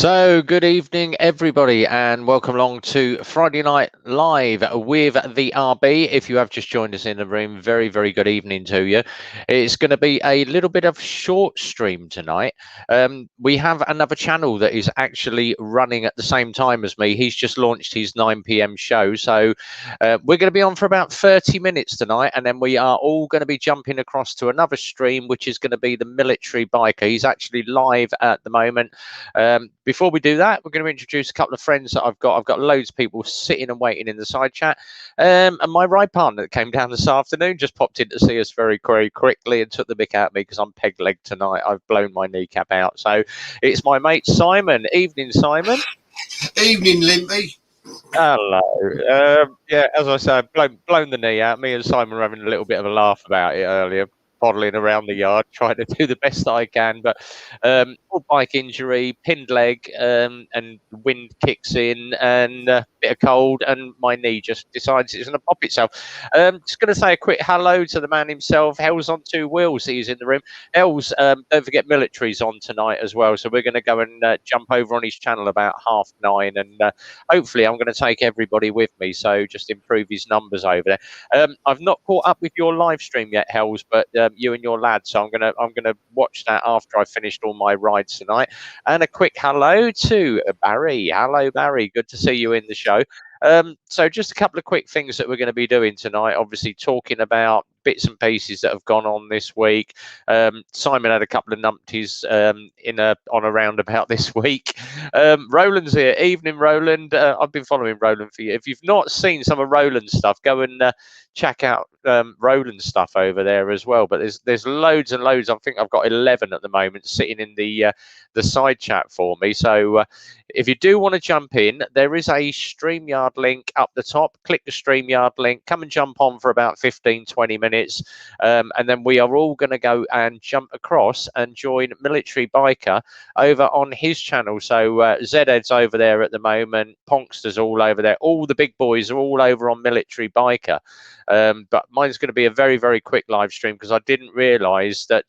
So, good evening, everybody, and welcome along to Friday Night Live with the RB. If you have just joined us in the room, very, very good evening to you. It's going to be a little bit of short stream tonight. We have another channel that is actually running at the same time as me. He's just launched his 9 p.m. show. So, we're going to be on for about 30 minutes tonight, and then we are all going to be jumping across to another stream, which is going to be the military biker. He's actually live at the moment. Before we do that, we're going to introduce a couple of friends that I've got. I've got loads of people sitting and waiting in the side chat. And my ride partner that came down this afternoon just popped in to see us very, very quickly and took the mick out of me because I'm peg-legged tonight. I've blown my kneecap out. So it's my mate Simon. Evening, Simon. Evening, Limpy. Hello. Yeah, as I said, blown the knee out. Me and Simon were having a little bit of a laugh about it earlier, poddling around the yard, trying to do the best I can. But bike injury, pinned leg, and wind kicks in, and a bit of cold, and my knee just decides it's going to pop itself. Just going to say a quick hello to the man himself. Hell's on two wheels. He's in the room. Hell's, don't forget, military's on tonight as well. So we're going to go and jump over on his channel about 9:30, and hopefully I'm going to take everybody with me. So just improve his numbers over there. I've not caught up with your live stream yet, Hells, but you and your lads. So I'm gonna watch that after I finished all my rides tonight. And a quick hello to Barry. Hello, Barry. Good to see you in the show. So just a couple of quick things that we're going to be doing tonight. Obviously, talking about bits and pieces that have gone on this week. Simon had a couple of numpties on a roundabout this week. Roland's here. Evening, Roland. I've been following Roland for you. If you've not seen some of Roland's stuff, go and check out Roland's stuff over there as well. But there's loads and loads. I think I've got 11 at the moment sitting in the side chat for me. So if you do want to jump in, there is a StreamYard link up the top. Click the StreamYard link. Come and jump on for about 15-20 minutes. And then we are all going to go and jump across and join Military Biker over on his channel. So Zed's over there at the moment. Ponkster's all over there. All the big boys are all over on Military Biker. But mine's going to be a very, very quick live stream because I didn't realise that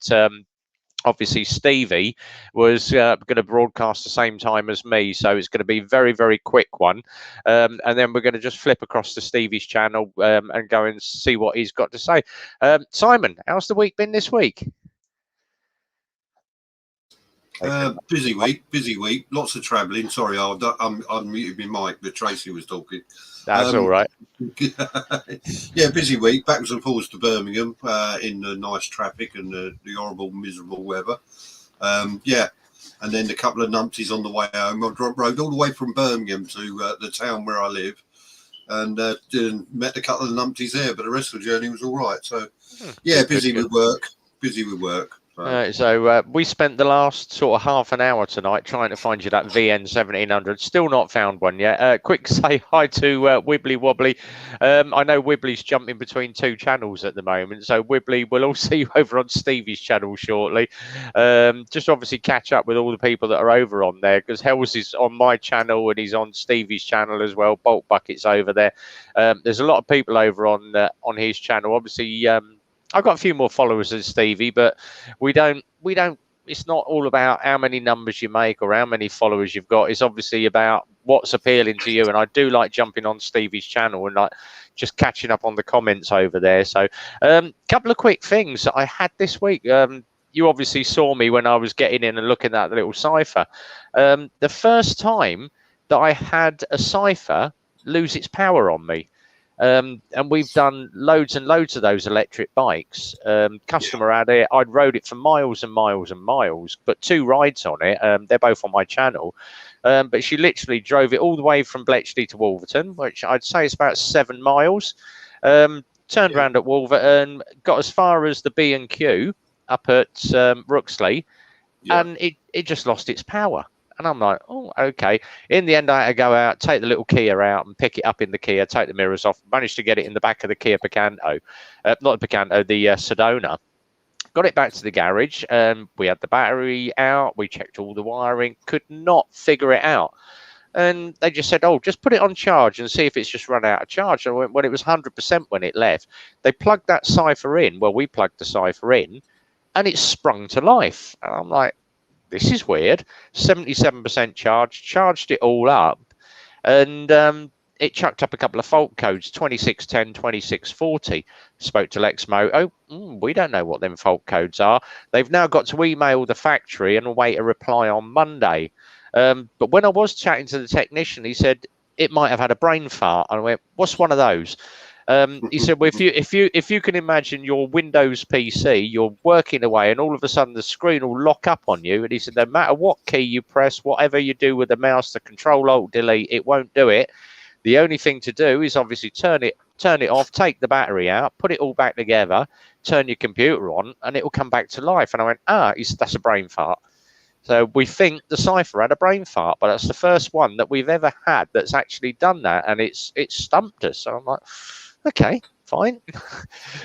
obviously Stevie was going to broadcast the same time as me, so it's going to be a very, very quick one. And then we're going to just flip across to Stevie's channel and go and see what he's got to say. Simon, how's the week been this week? Busy week. Lots of travelling. Sorry, I'm muted my mic, but Tracy was talking. That's all right. Yeah, busy week. Backwards and forwards to Birmingham in the nice traffic and the horrible, miserable weather. Yeah, and then a couple of numpties on the way home. I rode all the way from Birmingham to the town where I live, and met a couple of numpties there. But the rest of the journey was all right. So, yeah, busy with work. So we spent the last sort of half an hour tonight trying to find you that VN 1700. Still not found one yet. Quick say hi to Wibbly Wobbly. I know Wibbly's jumping between two channels at the moment. So Wibbly, we'll all see you over on Stevie's channel shortly. Just obviously catch up with all the people that are over on there because Hells is on my channel and he's on Stevie's channel as well. Bolt Bucket's over there. There's a lot of people over on his channel. Obviously, I've got a few more followers than Stevie, but we don't, it's not all about how many numbers you make or how many followers you've got. It's obviously about what's appealing to you. And I do like jumping on Stevie's channel and like just catching up on the comments over there. So couple of quick things that I had this week. You obviously saw me when I was getting in and looking at the little cipher. The first time that I had a cipher lose its power on me. And we've done loads and loads of those electric bikes. Customer had it. I'd rode it for miles and miles and miles, but 2 rides on it. They're both on my channel. But she literally drove it all the way from Bletchley to Wolverton, which I'd say is about 7 miles. Turned around at Wolverton, got as far as the B&Q up at Ruxley, and it just lost its power. And I'm like, oh, okay. In the end, I had to go out, take the little Kia out and pick it up in the Kia, take the mirrors off, managed to get it in the back of the Kia Picanto. Not the Picanto, the Sedona. Got it back to the garage. We had the battery out. We checked all the wiring. Could not figure it out. And they just said, oh, just put it on charge and see if it's just run out of charge. And when it was 100% when it left, they plugged that cipher in. Well, we plugged the cipher in and it sprung to life. And I'm like, this is weird. 77% charged it all up, and it chucked up a couple of fault codes, 2610, 2640. Spoke to Lexmoto. We don't know what them fault codes are. They've now got to email the factory and await a reply on Monday. But when I was chatting to the technician, he said it might have had a brain fart. And I went, what's one of those? He said, well, if you can imagine your Windows PC, you're working away, and all of a sudden the screen will lock up on you. And he said, no matter what key you press, whatever you do with the mouse, the Control Alt Delete, it won't do it. The only thing to do is obviously turn it off, take the battery out, put it all back together, turn your computer on, and it will come back to life. And I went, that's a brain fart. So we think the Cypher had a brain fart, but that's the first one that we've ever had that's actually done that, and it's stumped us. So I'm like, okay, fine.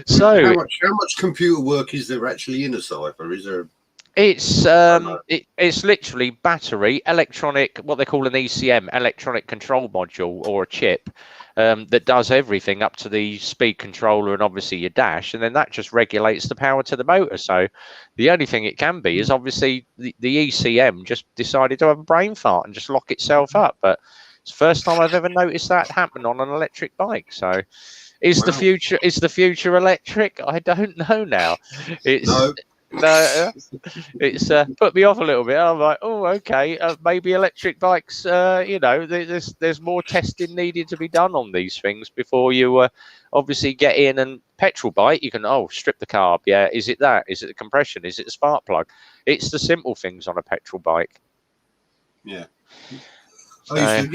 So how much computer work is there actually in a Cypher? Is there? It's it's literally battery, electronic, what they call an ECM, electronic control module, or a chip that does everything up to the speed controller and obviously your dash, and then that just regulates the power to the motor. So the only thing it can be is obviously the ECM just decided to have a brain fart and just lock itself up. But it's the first time I've ever noticed that happen on an electric bike. So is the future electric? I don't know now. It's no, it's put me off a little bit. I'm like, oh, okay, maybe electric bikes. There's more testing needed to be done on these things before you obviously get in. And petrol bike, you can strip the carb. Yeah, is it that? Is it the compression? Is it the spark plug? It's the simple things on a petrol bike. Yeah. Well,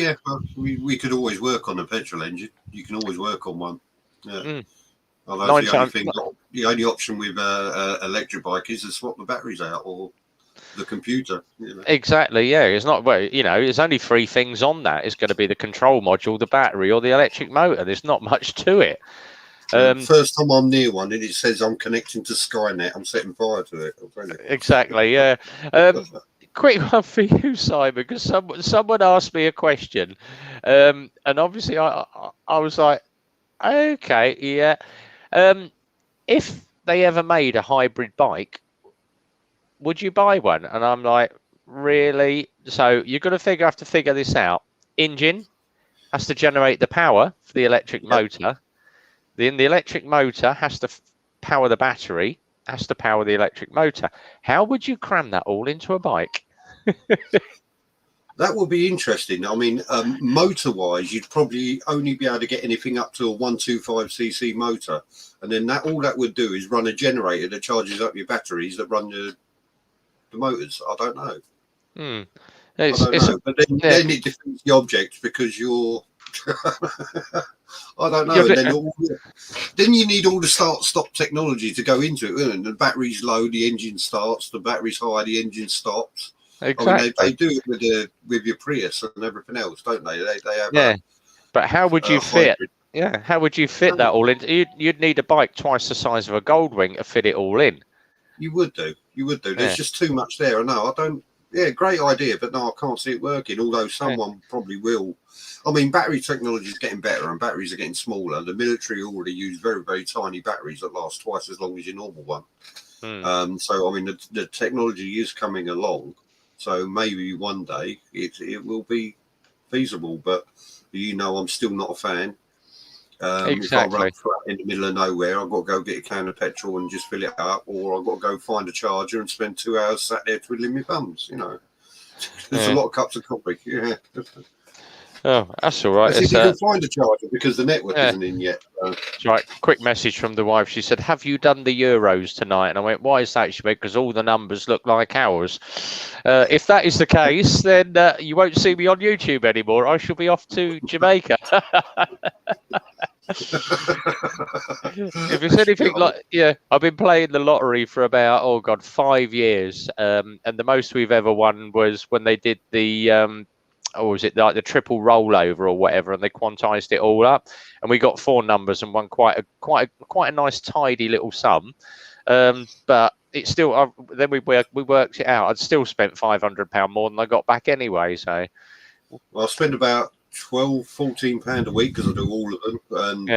we could always work on a petrol engine. You can always work on one. Yeah. Although the only option with electric bike is to swap the batteries out or the computer. Exactly, yeah. It's not, there's only three things on that. It's going to be the control module, the battery, or the electric motor. There's not much to it. First time I'm near one and it says I'm connecting to Skynet, I'm setting fire to it. Exactly, yeah. Quick one for you, Simon, because someone asked me a question, and obviously I was like, okay, yeah. If they ever made a hybrid bike, would you buy one? And I'm like, really? So you're going to have to figure this out. Engine has to generate the power for the electric motor. Then the electric motor has to power the battery, has to power the electric motor. How would you cram that all into a bike? That would be interesting. I mean, motor-wise, you'd probably only be able to get anything up to a 125cc motor, and then all that would do is run a generator that charges up your batteries that run the motors. I don't know. I don't know. But then it defeats the object because you're. I don't know. Then you need all the start-stop technology to go into it. And the battery's low, the engine starts. The battery's high, the engine stops. Exactly. I mean, they do it with your Prius and everything else, don't they? They have but how would you fit? Yeah, how would you fit that all in? You'd need a bike twice the size of a Goldwing to fit it all in. You would do. There's just too much there. I know. I don't. Yeah, great idea, but no, I can't see it working. Although someone probably will. I mean, battery technology is getting better, and batteries are getting smaller. The military already use very, very tiny batteries that last twice as long as your normal one. So I mean, the technology is coming along. So maybe one day it will be feasible, but I'm still not a fan. If I run flat in the middle of nowhere, I've got to go get a can of petrol and just fill it up, or I've got to go find a charger and spend 2 hours sat there twiddling my thumbs. There's a lot of cups of coffee. Yeah. Oh, that's all right. You can find a charger because the network isn't in yet. That's right. Quick message from the wife. She said, "Have you done the Euros tonight?" And I went, "Why is that?" She went, "Because all the numbers look like ours." If that is the case, then you won't see me on YouTube anymore. I shall be off to Jamaica. If it's anything I've been playing the lottery for about 5 years, and the most we've ever won was when they did the was it like the triple rollover or whatever, and they quantized it all up, and we got 4 numbers and won quite a nice tidy little sum. But it's still then we worked it out. I'd still spent £500 more than I got back anyway. So I spend about £12-14 a week because I do all of them, and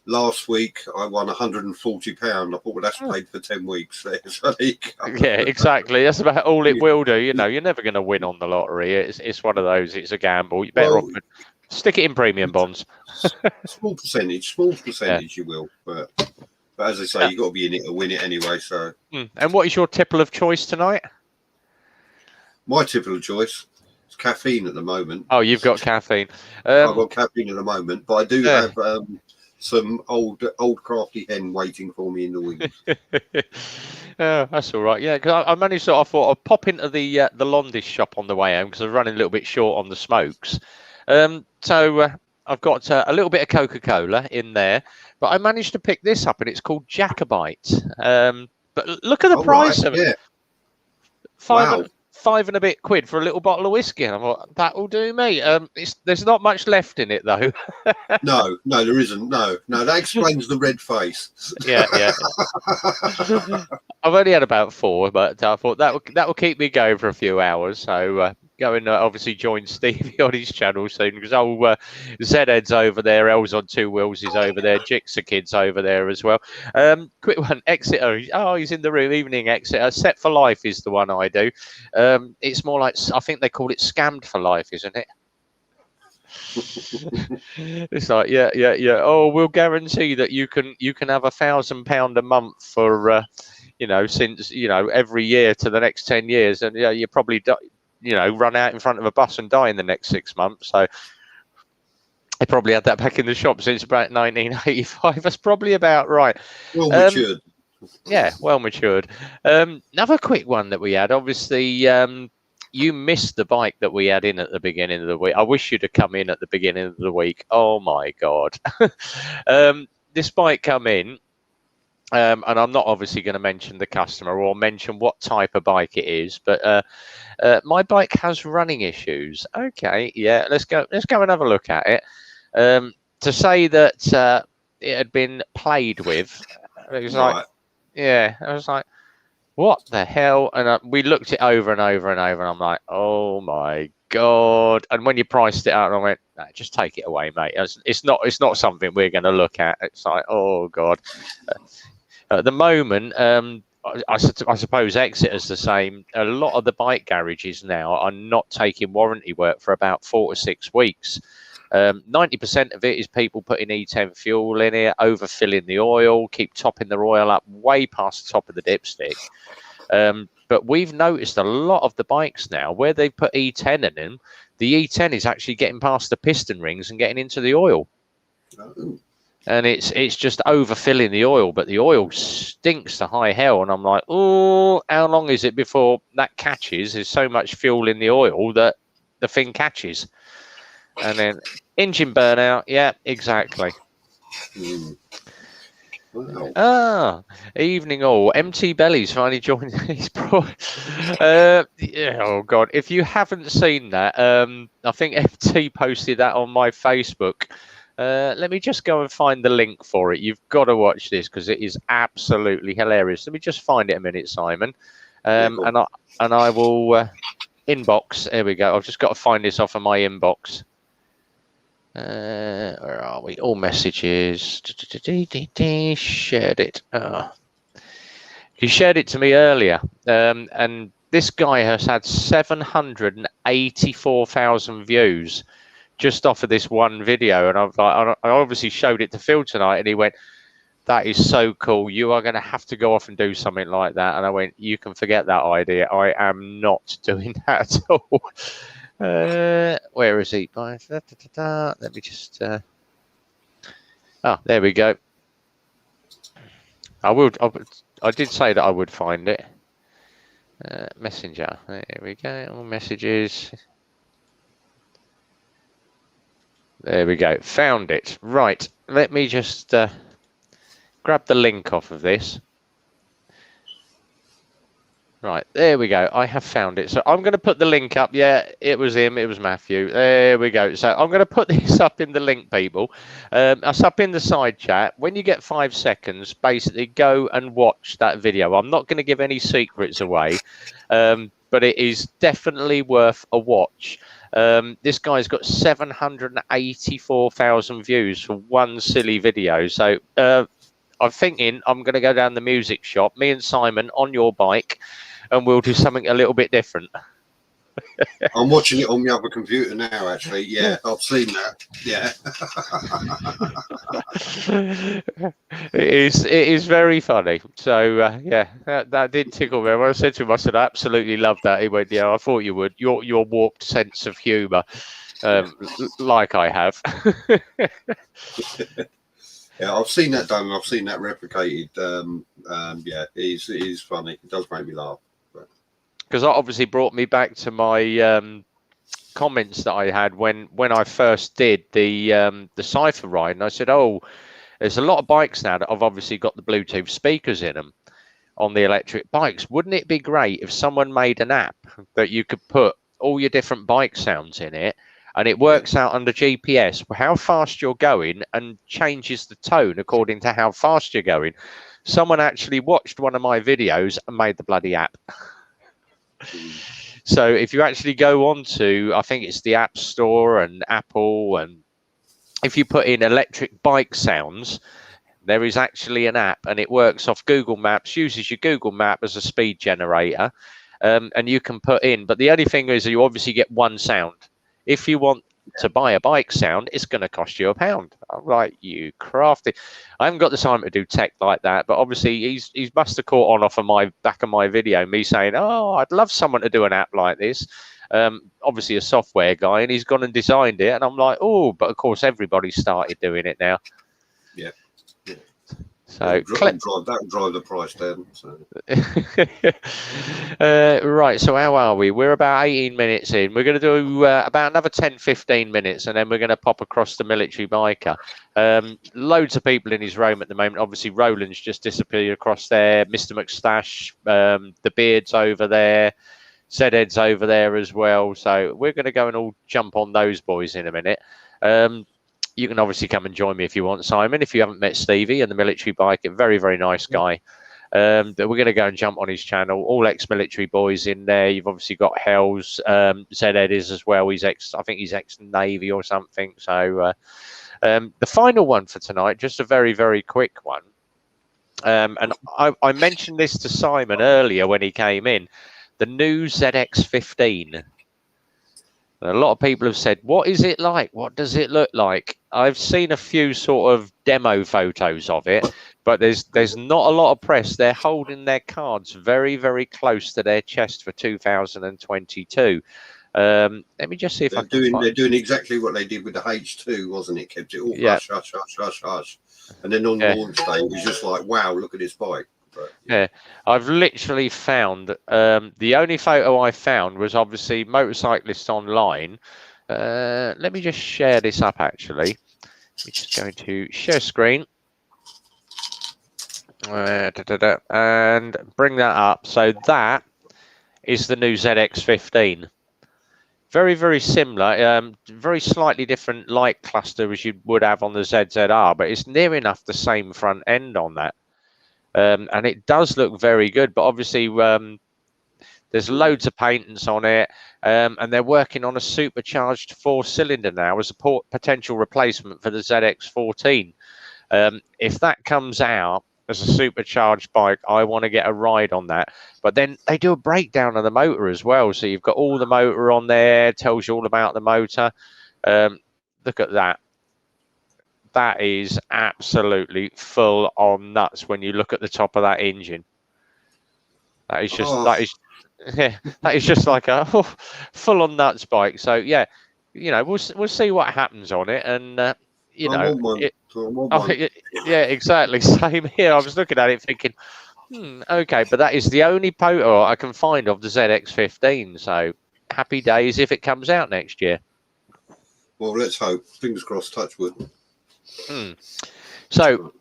last week I won £140. I thought, well, that's paid for 10 weeks. So there you go. Yeah, exactly. That's about all it will do. You know, you're never going to win on the lottery. It's one of those. It's a gamble. You better off stick it in premium bonds. Small percentage you will. But as I say, you've got to be in it to win it anyway. So. And what is your tipple of choice tonight? My tipple of choice is caffeine at the moment. Oh, you've got caffeine. I've got caffeine at the moment, but I do have some old crafty hen waiting for me in the wings. That's all right. Yeah, because I managed to. I thought I'd pop into the Londish shop on the way home because I was running a little bit short on the smokes. So I've got a little bit of Coca-Cola in there, but I managed to pick this up, and it's called Jacobite. But look at the price of it. Five and a bit quid for a little bottle of whiskey, and I thought that will do me. There's not much left in it though. No, there isn't. No, that explains the red face. Yeah. I've only had about 4, but I thought that will keep me going for a few hours. So go and obviously join Stevie on his channel soon, because Zedhead's over there, L's on 2 wheels is over there, Jixer Kid's over there as well. Quick one, Exeter. Oh, he's in the room. Evening, Exeter. Set for Life is the one I do. It's more like, I think they call it Scammed for Life, isn't it? It's like yeah. Oh, we'll guarantee that you can have £1,000 a month for since every year to the next 10 years, and you probably run out in front of a bus and die in the next 6 months. So they probably had that back in the shop since about 1985. That's probably about right. Well matured. Yeah, well matured. Another quick one that we had, obviously. You missed the bike that we had in at the beginning of the week. I wish you'd have come in at the beginning of the week. Oh my God. This bike come in, and I'm not obviously going to mention the customer or mention what type of bike it is, but my bike has running issues. Okay, yeah, let's go and have a look at it. To say that it had been played with, it was like, yeah, I was like, what the hell? And we looked it over and over and over, and I'm like, oh my God. And when you priced it out, I went, nah, just take it away, mate. It's not something we're going to look at. It's like, oh God. At the moment, I suppose Exeter's the same. A lot of the bike garages now are not taking warranty work for about 4 to 6 weeks. 90% of it is people putting E10 fuel in it, overfilling the oil, keep topping the oil up way past the top of the dipstick. But we've noticed a lot of the bikes now where they put E10 in them, the E10 is actually getting past the piston rings and getting into the oil. And it's just overfilling the oil, but the oil stinks to high hell. And I'm like, oh, how long is it before that catches? There's so much fuel in the oil that the thing catches. And then engine burnout. Yeah, exactly. Wow. Evening all. MT Belly's finally joined his oh God, if you haven't seen that, I think FT posted that on my Facebook. Let me just go and find the link for it. You've got to watch this because it is absolutely hilarious. Let me just find it a minute, Simon. And I will inbox. There we go. I've just got to find this off of my inbox. Where are we? All messages. Shared it. He shared it to me earlier. And this guy has had 784,000 views just off of this one video. And I obviously showed it to Phil tonight, and he went, that is so cool. You are going to have to go off and do something like that. And I went, you can forget that idea. I am not doing that at all. Where is he? Let me just there we go. I did say that I would find it. Messenger, there we go. All messages, there we go. Found it. Right, let me just grab the link off of this. Right, there we go. I have found it. So I'm going to put the link up. Yeah, it was him. It was Matthew. There we go. So I'm going to put this up in the link, people. It's up in the side chat. When you get 5 seconds, basically go and watch that video. I'm not going to give any secrets away. but it is definitely worth a watch. This guy's got 784,000 views for one silly video. So I'm thinking I'm going to go down the music shop, me and Simon on your bike, and we'll do something a little bit different. I'm watching it on my other computer now, actually. Yeah, I've seen that. Yeah. It is very funny. So yeah, that did tickle me. When I said to him, I said, I absolutely love that. He went, yeah, I thought you would. Your warped sense of humour, like I have. Yeah, I've seen that done. I've seen that replicated. Yeah, it is funny. It does make me laugh. Because that obviously brought me back to my comments that I had when I first did the Cypher ride, and I said, oh, there's a lot of bikes now that have obviously got the Bluetooth speakers in them on the electric bikes. Wouldn't it be great if someone made an app that you could put all your different bike sounds in it, and it works out under GPS how fast you're going and changes the tone according to how fast you're going? Someone actually watched one of my videos and made the bloody app. So if you actually go on to, I think it's the App Store and Apple, and if you put in electric bike sounds, there is actually an app, and it works off Google Maps, uses your Google Map as a speed generator, and you can put in, but the only thing is you obviously get one sound. If you want to buy a bike sound, it's going to cost you £1. I'm like, you crafty. I haven't got the time to do tech like that, but obviously he's must have caught on off of my back of my video, me saying, oh, I'd love someone to do an app like this. Obviously a software guy, and he's gone and designed it, and I'm like, oh, but of course everybody started doing it now. Yeah. So that'll drive the price down. So. Right, so how are we? We're about 18 minutes in. We're going to do about another 10-15 minutes, and then we're going to pop across the military biker. Loads of people in his room at the moment. Obviously Roland's just disappeared across there, Mr. McStash, the Beard's over there, Zed's over there as well. So we're going to go and all jump on those boys in a minute. You can obviously come and join me if you want, Simon. If you haven't met Stevie and the military bike, a very, very nice guy. That we're going to go and jump on his channel. All ex-military boys in there. You've obviously got Hells, Zed is as well. I think he's ex-Navy or something. So the final one for tonight, just a very, very quick one. And I mentioned this to Simon earlier when he came in. The new ZX15. A lot of people have said, what is it like? What does it look like? I've seen a few sort of demo photos of it, but there's not a lot of press. They're holding their cards very, very close to their chest for 2022. Let me just see if they're doing exactly what they did with the H2, wasn't it? Kept it all hush, hush, hush, hush, hush. And then on launch day, it was just like, wow, look at this bike. Yeah, I've literally found the only photo I found was obviously Motorcyclists Online. Let me just share this up actually. We're just going to share screen and bring that up. So that is the new ZX15. Very, very similar, very slightly different light cluster as you would have on the ZZR, but it's near enough the same front end on that. And it does look very good, but obviously there's loads of paintings on it, and they're working on a supercharged 4-cylinder now as a potential replacement for the ZX14. If that comes out as a supercharged bike, I want to get a ride on that. But then they do a breakdown of the motor as well, so you've got all the motor on there, tells you all about the motor. Look at that. That is absolutely full on nuts when you look at the top of that engine. That is just that is just like a full on nuts bike. So yeah, you know, we'll see what happens on it, and you know, yeah, exactly. Same here. I was looking at it thinking, okay, but that is the only photo I can find of the ZX15. So happy days if it comes out next year. Well, let's hope. Fingers crossed. Touch wood. So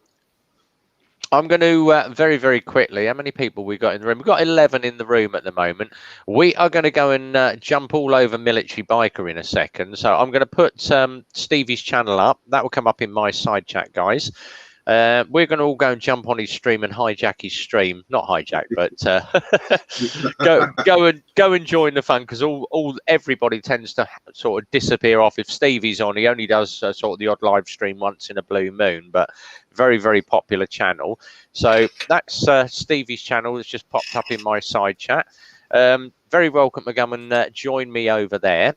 I'm going to very, very quickly, how many people we got in the room? We've got 11 in the room at the moment. We are going to go and jump all over Military Biker in a second. So I'm going to put Stevie's channel up. That will come up in my side chat, guys. We're going to all go and jump on his stream and hijack his stream. Not hijack, but go and join the fun, because everybody tends to sort of disappear off. If Stevie's on, he only does sort of the odd live stream once in a blue moon, but very, very popular channel. So that's Stevie's channel that's just popped up in my side chat. Very welcome to come and join me over there.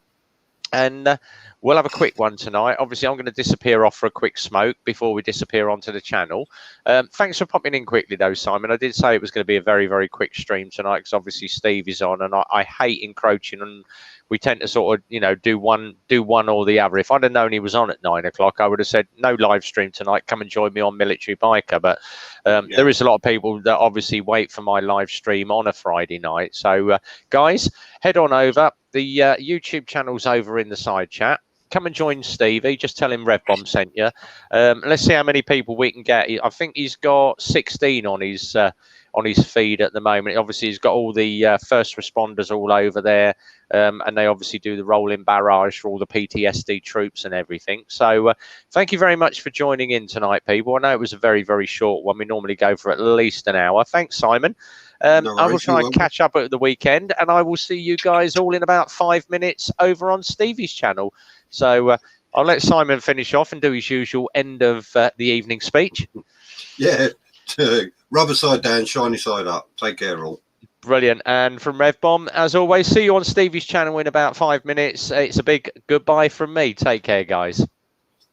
And we'll have a quick one tonight. Obviously, I'm going to disappear off for a quick smoke before we disappear onto the channel. Thanks for popping in quickly, though, Simon. I did say it was going to be a very, very quick stream tonight, because obviously Steve is on, and I hate encroaching, and we tend to sort of, you know, do one or the other. If I'd have known he was on at 9 o'clock, I would have said no live stream tonight. Come and join me on Military Biker. But there is a lot of people that obviously wait for my live stream on a Friday night. So, guys, head on over. The YouTube channel's over in the side chat. Come and join Stevie. Just tell him Red Bomb sent you. Let's see how many people we can get. I think he's got 16 on his feed at the moment. Obviously, he's got all the first responders all over there, and they obviously do the rolling barrage for all the PTSD troops and everything. So thank you very much for joining in tonight, people. I know it was a very, very short one. We normally go for at least an hour. Thanks, Simon. I will try and catch up at the weekend, and I will see you guys all in about 5 minutes over on Stevie's channel. So I'll let Simon finish off and do his usual end of the evening speech. Yeah, rubber side down, shiny side up. Take care, all. Brilliant. And from Rev Bomb, as always, see you on Stevie's channel in about 5 minutes. It's a big goodbye from me. Take care, guys.